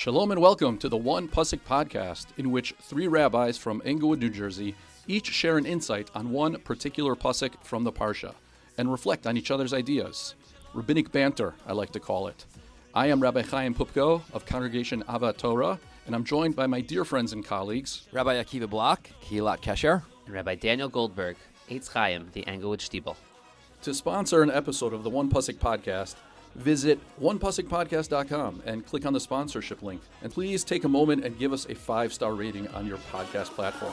Shalom and welcome to the One Pasuk podcast, in which three rabbis from Englewood, New Jersey, each share an insight on one particular pasuk from the Parsha, and reflect on each other's ideas. Rabbinic banter, I like to call it. I am Rabbi Chaim Pupko of Congregation Ahavat Torah, and I'm joined by my dear friends and colleagues, Rabbi Akiva Block, Kilat Kesher, and Rabbi Daniel Goldberg, Eitz Chaim, the Englewood Stiebel. To sponsor an episode of the One Pasuk podcast, visit onepasukpodcast.com and click on the sponsorship link. And please take a moment and give us a 5-star rating on your podcast platform.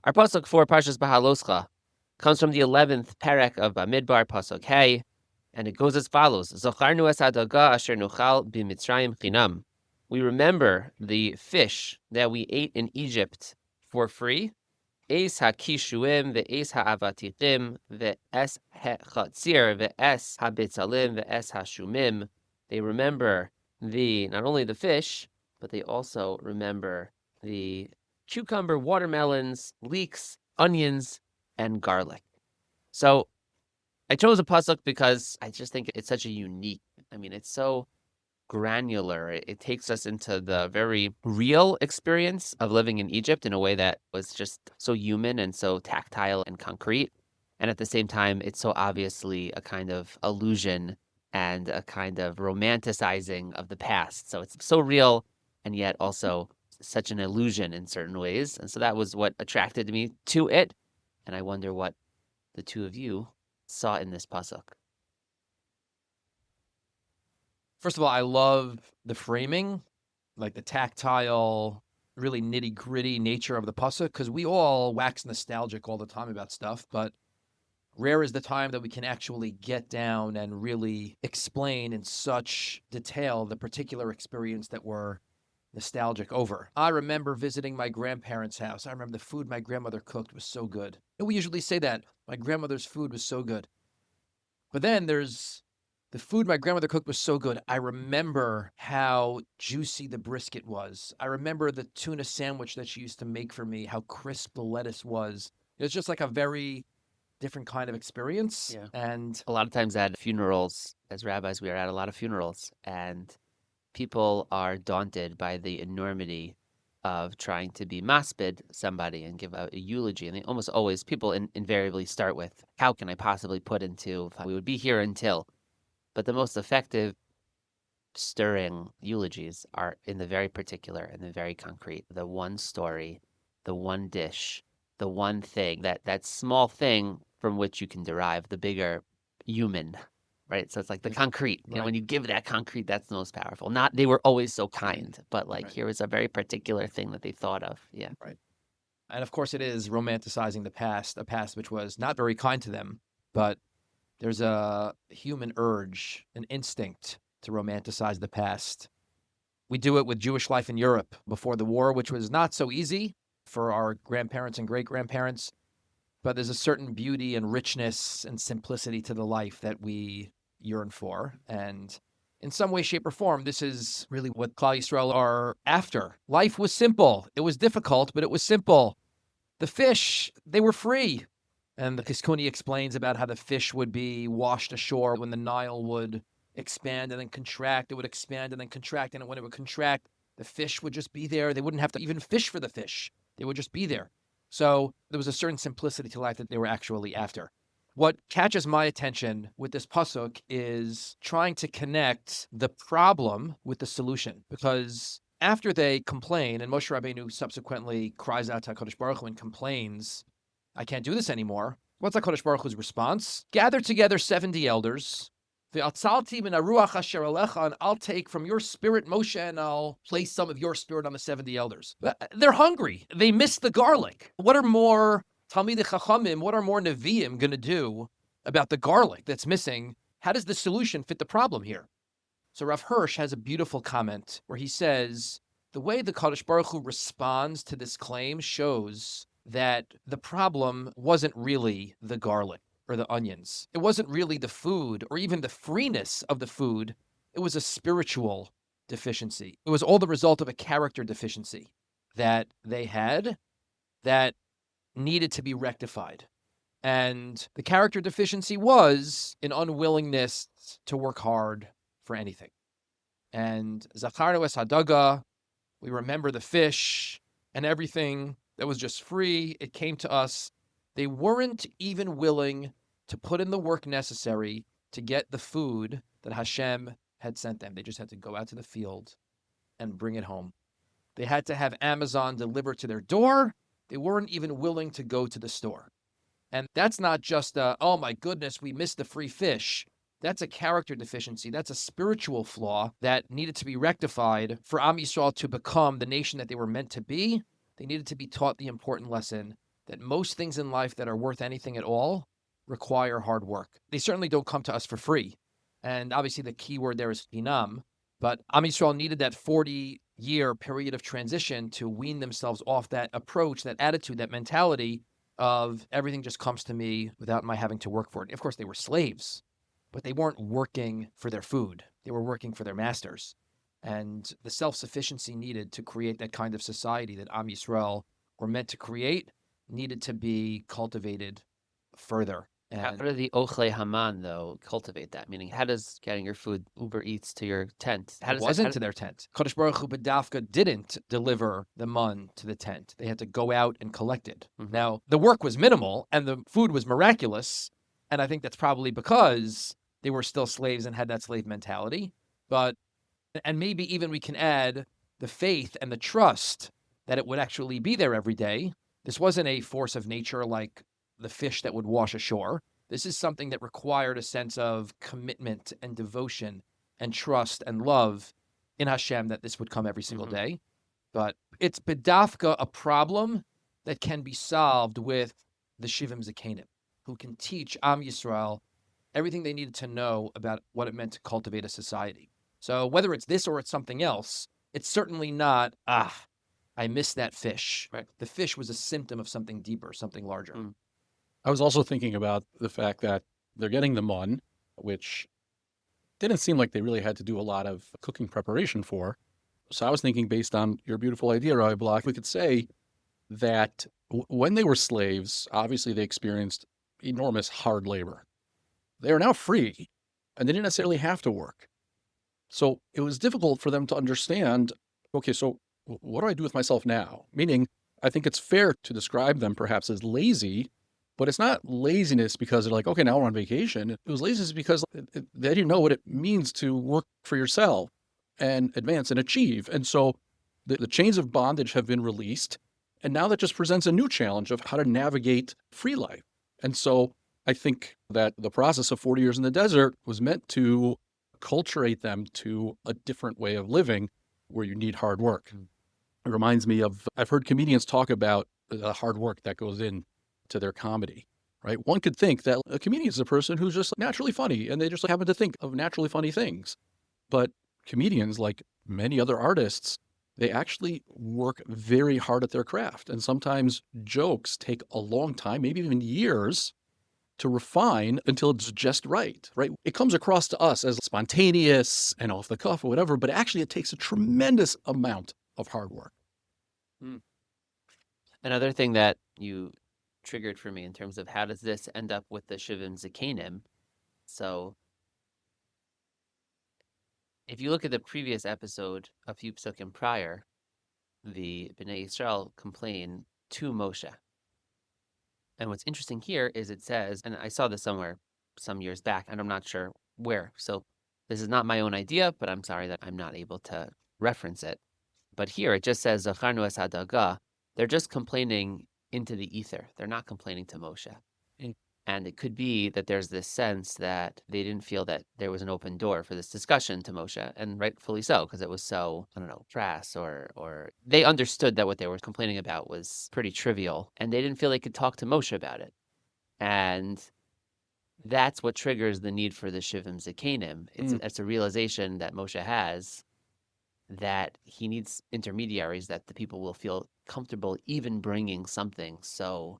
Our pasuk for Parshas Behaalosecha comes from the 11th parak of Midbar, pasuk Hey, and it goes as follows: Zecharnu es hadagah asher nechal b'Mitzrayim chinam. We remember the fish that we ate in Egypt for free. Es hakishuim ve'es ha'avatchim ve'es ha'chatzir ve'es habetzalim ve'es hashomim. They remember not only the fish, but they also remember the cucumber, watermelons, leeks, onions, and garlic. So I chose a pasuk because I just think it's such a unique, it's so granular. It takes us into the very real experience of living in Egypt in a way that was just so human and so tactile and concrete. And at the same time, it's so obviously a kind of allusion and a kind of romanticizing of the past. So it's so real and yet also such an illusion in certain ways. And so that was what attracted me to it. And I wonder what the two of you saw in this pasuk. First of all, I love the framing, like the tactile, really nitty-gritty nature of the pasuk, because we all wax nostalgic all the time about stuff, but rare is the time that we can actually get down and really explain in such detail the particular experience that we're nostalgic over. I remember visiting my grandparents' house. I remember the food my grandmother cooked was so good. And we usually say that. My grandmother's food was so good. But then there's the food my grandmother cooked was so good. I remember how juicy the brisket was. I remember the tuna sandwich that she used to make for me, how crisp the lettuce was. It was just like a very different kind of experience. Yeah. And a lot of times at funerals, as rabbis, we are at a lot of funerals, and people are daunted by the enormity of trying to be maspid somebody and give a eulogy. And they almost always, people invariably start with, how can I possibly put into, we would be here until. But the most effective, stirring eulogies are in the very particular and the very concrete. The one story, the one dish, the one thing, that small thing from which you can derive the bigger human. Right, so it's like the concrete. Right. When you give that concrete, that's the most powerful. Not they were always so kind, but here was a very particular thing that they thought of. Yeah, right. And of course, it is romanticizing the past, a past which was not very kind to them. But there's a human urge, an instinct to romanticize the past. We do it with Jewish life in Europe before the war, which was not so easy for our grandparents and great-grandparents. But there's a certain beauty and richness and simplicity to the life that we yearn for. And in some way, shape, or form, this is really what Klal Yisrael are after. Life was simple. It was difficult, but it was simple. The fish, they were free. And the Kiskuni explains about how the fish would be washed ashore when the Nile would expand and then contract. It would expand and then contract. And when it would contract, the fish would just be there. They wouldn't have to even fish for the fish. They would just be there. So there was a certain simplicity to life that they were actually after. What catches my attention with this pasuk is trying to connect the problem with the solution. Because after they complain, and Moshe Rabbeinu subsequently cries out to HaKadosh Baruch Hu and complains, I can't do this anymore. What's HaKadosh Baruch Hu's response? Gather together 70 elders, Ve'atzalti min haruach asher alecha, and I'll take from your spirit, Moshe, and I'll place some of your spirit on the 70 elders. They're hungry. They miss the garlic. What are more Talmidei Chachamim, what are more Nevi'im going to do about the garlic that's missing? How does the solution fit the problem here? So Rav Hirsch has a beautiful comment where he says, the way the Kadosh Baruch Hu responds to this claim shows that the problem wasn't really the garlic or the onions. It wasn't really the food or even the freeness of the food. It was a spiritual deficiency. It was all the result of a character deficiency that they had that needed to be rectified. And the character deficiency was an unwillingness to work hard for anything. And zכרנו es הדגה, we remember the fish and everything that was just free. It came to us. They weren't even willing to put in the work necessary to get the food that Hashem had sent them. They just had to go out to the field and bring it home. They had to have Amazon deliver to their door. They weren't even willing to go to the store. And that's not just oh my goodness, we missed the free fish. That's a character deficiency. That's a spiritual flaw that needed to be rectified for Am Yisrael to become the nation that they were meant to be. They needed to be taught the important lesson that most things in life that are worth anything at all require hard work. They certainly don't come to us for free. And obviously the key word there is hinam. But Am Yisrael needed that 40-year period of transition to wean themselves off that approach, that attitude, that mentality of everything just comes to me without my having to work for it. Of course, they were slaves, but they weren't working for their food. They were working for their masters. And the self-sufficiency needed to create that kind of society that Am Yisrael were meant to create needed to be cultivated further. How do the Ochle Haman, though, cultivate that? Meaning, how does getting your food, Uber Eats, to your tent? It wasn't to their tent. Kodesh Baruch Hu B'dafka didn't deliver the mun to the tent. They had to go out and collect it. Mhm. Now, the work was minimal and the food was miraculous. And I think that's probably because they were still slaves and had that slave mentality. And maybe even we can add the faith and the trust that it would actually be there every day. This wasn't a force of nature like the fish that would wash ashore. This is something that required a sense of commitment and devotion and trust and love in Hashem that this would come every single day. But it's bedafka, a problem that can be solved with the Shivim Zekanim, who can teach Am Yisrael everything they needed to know about what it meant to cultivate a society. So whether it's this or it's something else, it's certainly not, I missed that fish. Right. The fish was a symptom of something deeper, something larger. I was also thinking about the fact that they're getting the mun, which didn't seem like they really had to do a lot of cooking preparation for. So I was thinking, based on your beautiful idea, Rabbi Block, we could say that when they were slaves, obviously they experienced enormous hard labor. They are now free, and they didn't necessarily have to work. So it was difficult for them to understand, okay, so what do I do with myself now? Meaning, I think it's fair to describe them perhaps as lazy, but it's not laziness because they're like, okay, now we're on vacation. It was laziness because they didn't know what it means to work for yourself and advance and achieve. And so the chains of bondage have been released. And now that just presents a new challenge of how to navigate free life. And so I think that the process of 40 years in the desert was meant to acculturate them to a different way of living where you need hard work. It reminds me of, I've heard comedians talk about the hard work that goes in to their comedy, right? One could think that a comedian is a person who's just naturally funny and they just happen to think of naturally funny things. But comedians, like many other artists, they actually work very hard at their craft. And sometimes jokes take a long time, maybe even years, to refine until it's just right? It comes across to us as spontaneous and off the cuff or whatever, but actually it takes a tremendous amount of hard work. Another thing that you triggered for me in terms of how does this end up with the Shivim Zekanim. So if you look at the previous episode, a few psukim prior, the Bnei Yisrael complain to Moshe. And what's interesting here is it says, and I saw this somewhere some years back, and I'm not sure where. So this is not my own idea, but I'm sorry that I'm not able to reference it. But here it just says, זכרנו es הדגה. They're just complaining into the ether. They're not complaining to Moshe. And it could be that there's this sense that they didn't feel that there was an open door for this discussion to Moshe, and rightfully so, because it was so, I don't know, crass, or they understood that what they were complaining about was pretty trivial, and they didn't feel they could talk to Moshe about it. And that's what triggers the need for the Shivim Zekanim. It's a realization that Moshe has that he needs intermediaries, that the people will feel comfortable even bringing something so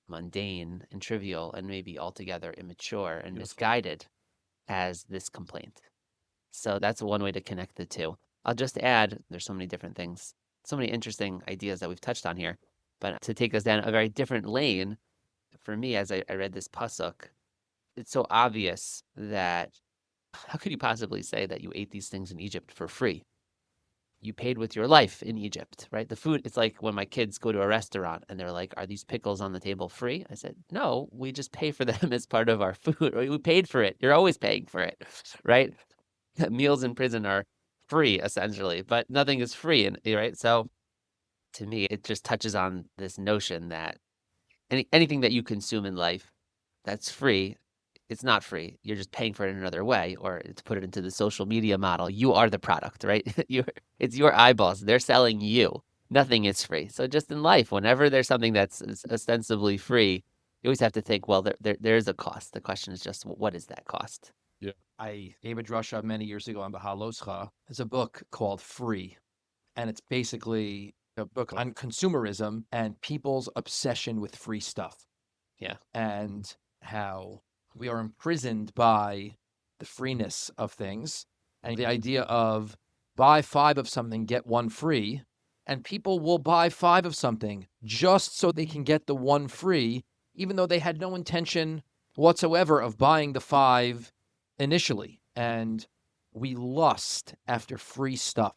mundane and trivial and maybe altogether immature and misguided as this complaint. So that's one way to connect the two. I'll just add, there's so many different things, so many interesting ideas that we've touched on here. But to take us down a very different lane, for me, as I read this pasuk, it's so obvious that how could you possibly say that you ate these things in Egypt for free? You paid with your life in Egypt, right? The food, it's like when my kids go to a restaurant and they're like, are these pickles on the table free? I said, no, we just pay for them as part of our food. We paid for it. You're always paying for it, right? Meals in prison are free, essentially, but nothing is free, right? So to me, it just touches on this notion that anything that you consume in life that's free, it's not free. You're just paying for it in another way, or to put it into the social media model, you are the product, right? It's your eyeballs. They're selling you. Nothing is free. So just in life, whenever there's something that's ostensibly free, you always have to think, well, there is a cost. The question is just, what is that cost? Yeah. I gave a drasha many years ago on Behaalosecha. There's a book called Free, and it's basically a book on consumerism and people's obsession with free stuff. Yeah. And how we are imprisoned by the freeness of things and the idea of buy 5 of something, get 1 free. And people will buy 5 of something just so they can get the 1 free, even though they had no intention whatsoever of buying the 5 initially. And we lust after free stuff.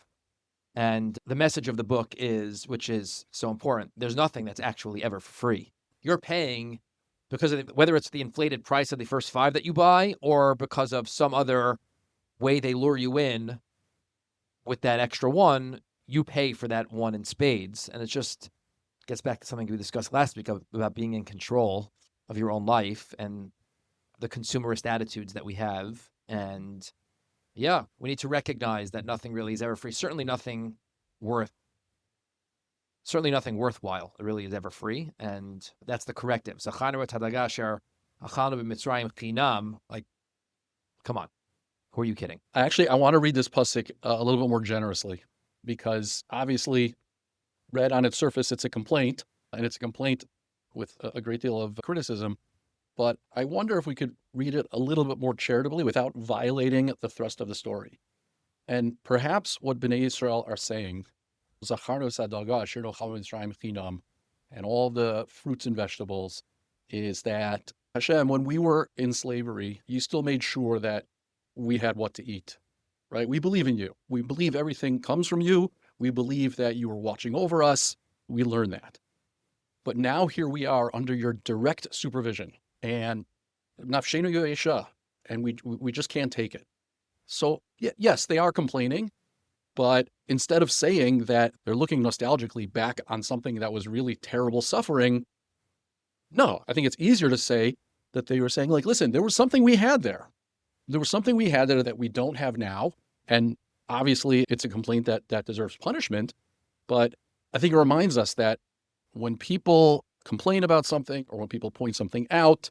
And the message of the book is, which is so important, there's nothing that's actually ever free. You're paying because of whether it's the inflated price of the first 5 that you buy or because of some other way they lure you in with that extra 1, you pay for that 1 in spades. And it just gets back to something we discussed last week about being in control of your own life and the consumerist attitudes that we have. And yeah, we need to recognize that nothing really is ever free. Certainly nothing worthwhile really is ever free, and that's the corrective. Zechanu hadagah asher achalnu b'Mitzrayim chinam. Like, come on, who are you kidding? I want to read this pasuk a little bit more generously, because obviously, read on its surface, it's a complaint, and it's a complaint with a great deal of criticism. But I wonder if we could read it a little bit more charitably without violating the thrust of the story. And perhaps what Bnei Yisrael are saying, zecharnu es hadagah asher nechal b'Mitzrayim chinam, and all the fruits and vegetables, is that Hashem, when we were in slavery, you still made sure that we had what to eat, right? We believe in you. We believe everything comes from you. We believe that you were watching over us. We learn that. But now here we are under your direct supervision, and nafshenu yo'esha, and we just can't take it. So yes, they are complaining, but instead of saying that they're looking nostalgically back on something that was really terrible suffering, no, I think it's easier to say that they were saying, like, listen, there was something we had there. There was something we had there that we don't have now. And obviously it's a complaint that deserves punishment. But I think it reminds us that when people complain about something or when people point something out,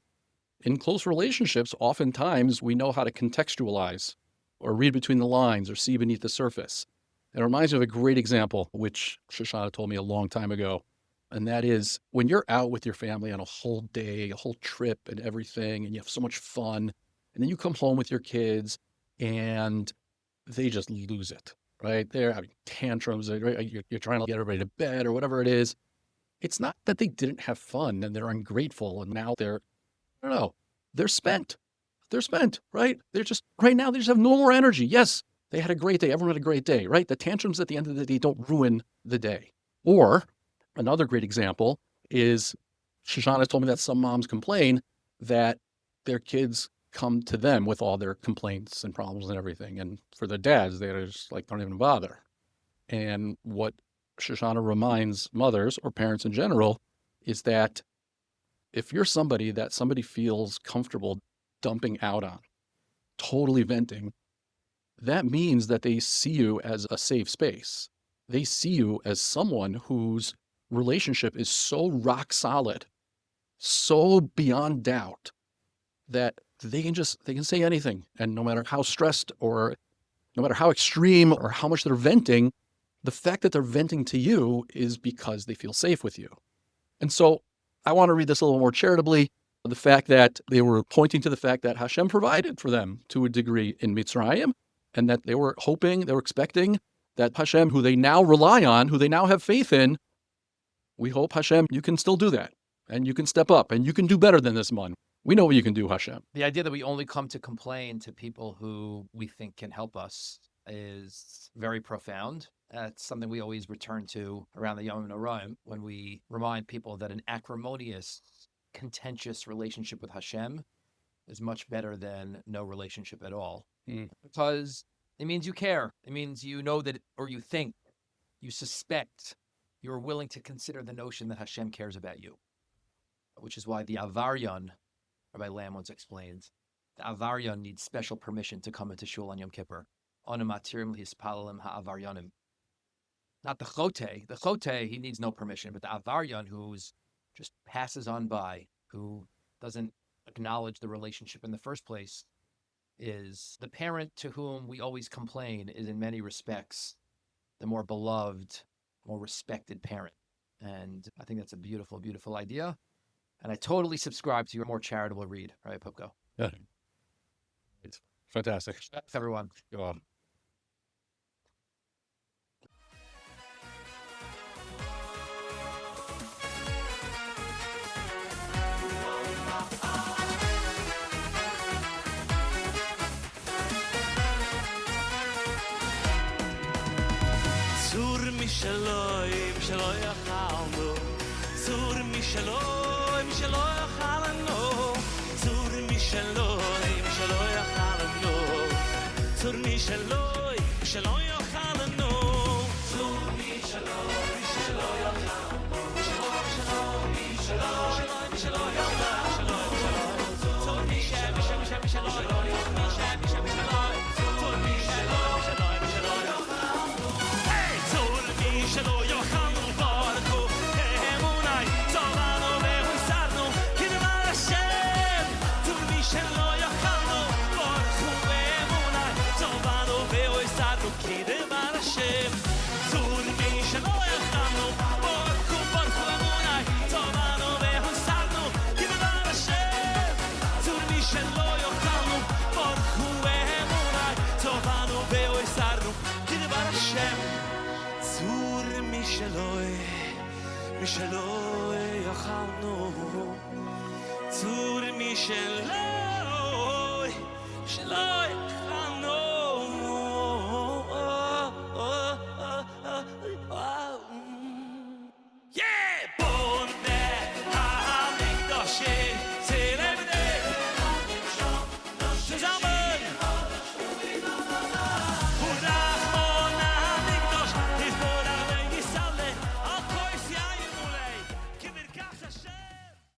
in close relationships, oftentimes we know how to contextualize or read between the lines or see beneath the surface. It reminds me of a great example, which Shoshana told me a long time ago. And that is when you're out with your family on a whole day, a whole trip and everything, and you have so much fun, and then you come home with your kids and they just lose it, right? They're having tantrums, right? You're trying to get everybody to bed or whatever it is. It's not that they didn't have fun and they're ungrateful and now they're spent. They're spent, right? They're just, right now, they just have no more energy. Yes, they had a great day. Everyone had a great day, right? The tantrums at the end of the day don't ruin the day. Or another great example is Shoshana told me that some moms complain that their kids come to them with all their complaints and problems and everything. And for the dads, they're just like, don't even bother. And what Shoshana reminds mothers or parents in general is that if you're somebody that somebody feels comfortable dumping out on, totally venting, that means that they see you as a safe space. They see you as someone whose relationship is so rock solid, so beyond doubt, that they can say anything. And no matter how stressed or no matter how extreme or how much they're venting, the fact that they're venting to you is because they feel safe with you. And so I want to read this a little more charitably. The fact that they were pointing to the fact that Hashem provided for them to a degree in Mitzrayim, and that they were hoping, they were expecting that Hashem, who they now rely on, who they now have faith in, we hope, Hashem, you can still do that, and you can step up, and you can do better than this month. We know what you can do, Hashem. The idea that we only come to complain to people who we think can help us is very profound. That's something we always return to around the Yom Noraim when we remind people that an acrimonious, contentious relationship with Hashem is much better than no relationship at all. Because it means you care. It means you know that, or you think, you suspect, you're willing to consider the notion that Hashem cares about you. Which is why the Avaryan, Rabbi Lamb once explained, the Avaryan needs special permission to come into Shul on Yom Kippur. Anu matirim hispalalim ha'avaryanim. Not the Chote. The Chote, he needs no permission, but the Avaryan, who's just passes on by, who doesn't acknowledge the relationship in the first place, is the parent to whom we always complain is in many respects the more beloved, more respected parent. And I think that's a beautiful, beautiful idea. And I totally subscribe to your more charitable read, right, Popko? Yeah. It's fantastic. Thanks, everyone. Go on. משלו יאכלנו, צור משלו יאכלנו, צור משלו יאכלנו, צור משלו יאכלנו, צור משלו משלו יאכלנו, צור משלו יאכלנו.